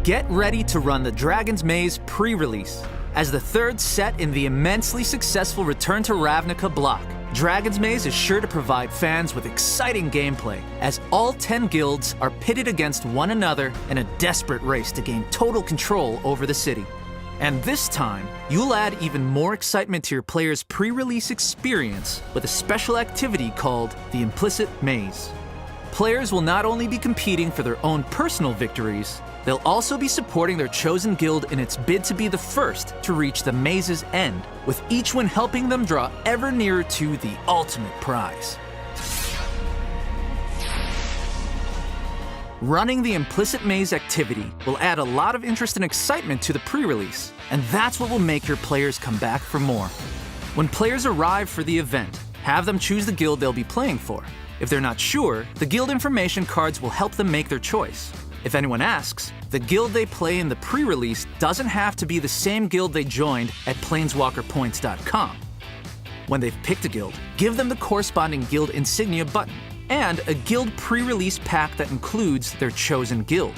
Get ready to run the Dragon's Maze pre-release. As the third set in the immensely successful Return to Ravnica block, Dragon's Maze is sure to provide fans with exciting gameplay, as all 10 guilds are pitted against one another in a desperate race to gain total control over the city. And this time, you'll add even more excitement to your players' pre-release experience with a special activity called the Implicit Maze. Players will not only be competing for their own personal victories, they'll also be supporting their chosen guild in its bid to be the first to reach the maze's end, with each one helping them draw ever nearer to the ultimate prize. Running the Implicit Maze activity will add a lot of interest and excitement to the pre-release, and that's what will make your players come back for more. When players arrive for the event, have them choose the guild they'll be playing for. If they're not sure, the guild information cards will help them make their choice. If anyone asks, the guild they play in the pre-release doesn't have to be the same guild they joined at planeswalkerpoints.com. When they've picked a guild, give them the corresponding guild insignia button and a guild pre-release pack that includes their chosen guild.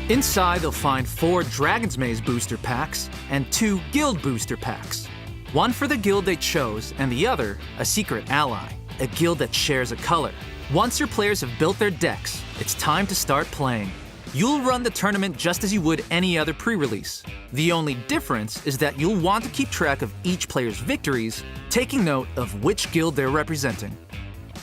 Inside, they'll find 4 Dragon's Maze booster packs and 2 guild booster packs. One for the guild they chose, and the other, a secret ally, a guild that shares a color. Once your players have built their decks, it's time to start playing. You'll run the tournament just as you would any other pre-release. The only difference is that you'll want to keep track of each player's victories, taking note of which guild they're representing.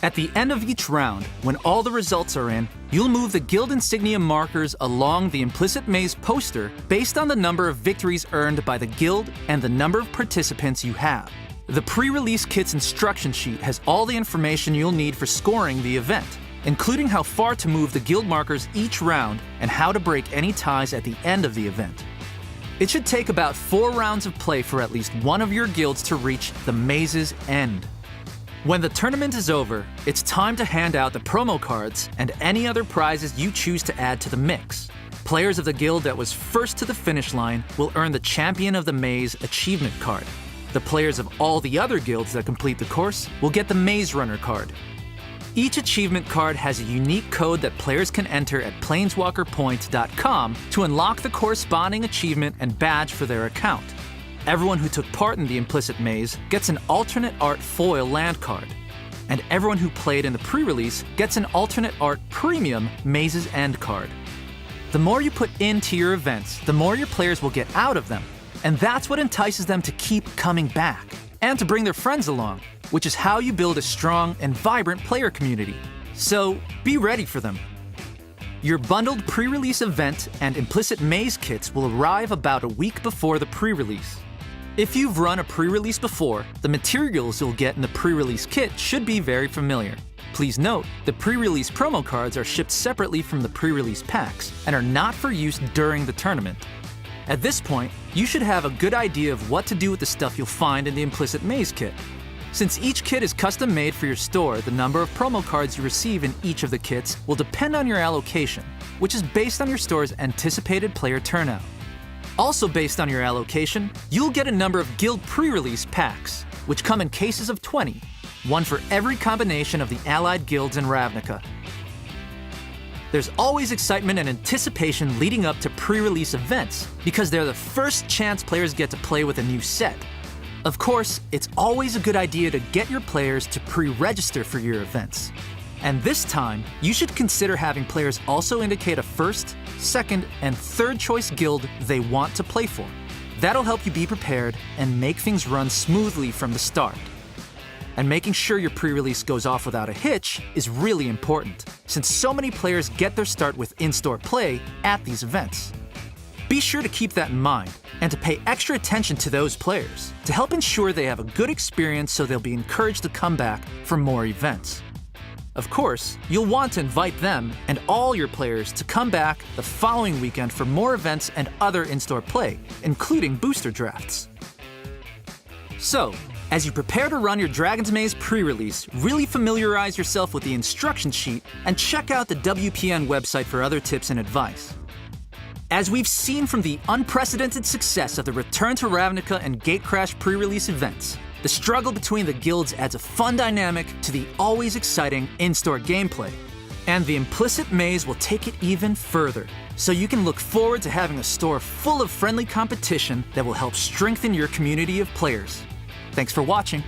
At the end of each round, when all the results are in, you'll move the guild insignia markers along the Implicit Maze poster based on the number of victories earned by the guild and the number of participants you have. The pre-release kit's instruction sheet has all the information you'll need for scoring the event, including how far to move the guild markers each round and how to break any ties at the end of the event. It should take about 4 rounds of play for at least one of your guilds to reach the maze's end. When the tournament is over, it's time to hand out the promo cards and any other prizes you choose to add to the mix. Players of the guild that was first to the finish line will earn the Champion of the Maze achievement card. The players of all the other guilds that complete the course will get the Maze Runner card. Each achievement card has a unique code that players can enter at planeswalkerpoints.com to unlock the corresponding achievement and badge for their account. Everyone who took part in the Implicit Maze gets an alternate art foil land card. And everyone who played in the pre-release gets an alternate art premium Maze's End card. The more you put into your events, the more your players will get out of them. And that's what entices them to keep coming back, and to bring their friends along, which is how you build a strong and vibrant player community. So be ready for them. Your bundled pre-release event and Implicit Maze kits will arrive about a week before the pre-release. If you've run a pre-release before, the materials you'll get in the pre-release kit should be very familiar. Please note, the pre-release promo cards are shipped separately from the pre-release packs and are not for use during the tournament. At this point, you should have a good idea of what to do with the stuff you'll find in the Implicit Maze kit. Since each kit is custom made for your store, the number of promo cards you receive in each of the kits will depend on your allocation, which is based on your store's anticipated player turnout. Also based on your allocation, you'll get a number of guild pre-release packs, which come in cases of 20, one for every combination of the allied guilds in Ravnica. There's always excitement and anticipation leading up to pre-release events, because they're the first chance players get to play with a new set. Of course, it's always a good idea to get your players to pre-register for your events. And this time, you should consider having players also indicate a first, second, and third choice guild they want to play for. That'll help you be prepared and make things run smoothly from the start. And making sure your pre-release goes off without a hitch is really important, since so many players get their start with in-store play at these events. Be sure to keep that in mind, and to pay extra attention to those players, to help ensure they have a good experience so they'll be encouraged to come back for more events. Of course, you'll want to invite them and all your players to come back the following weekend for more events and other in-store play, including booster drafts. So, as you prepare to run your Dragon's Maze pre-release, really familiarize yourself with the instruction sheet and check out the WPN website for other tips and advice. As we've seen from the unprecedented success of the Return to Ravnica and Gatecrash pre-release events, the struggle between the guilds adds a fun dynamic to the always exciting in-store gameplay. And the implicit maze will take it even further, so you can look forward to having a store full of friendly competition that will help strengthen your community of players. Thanks for watching.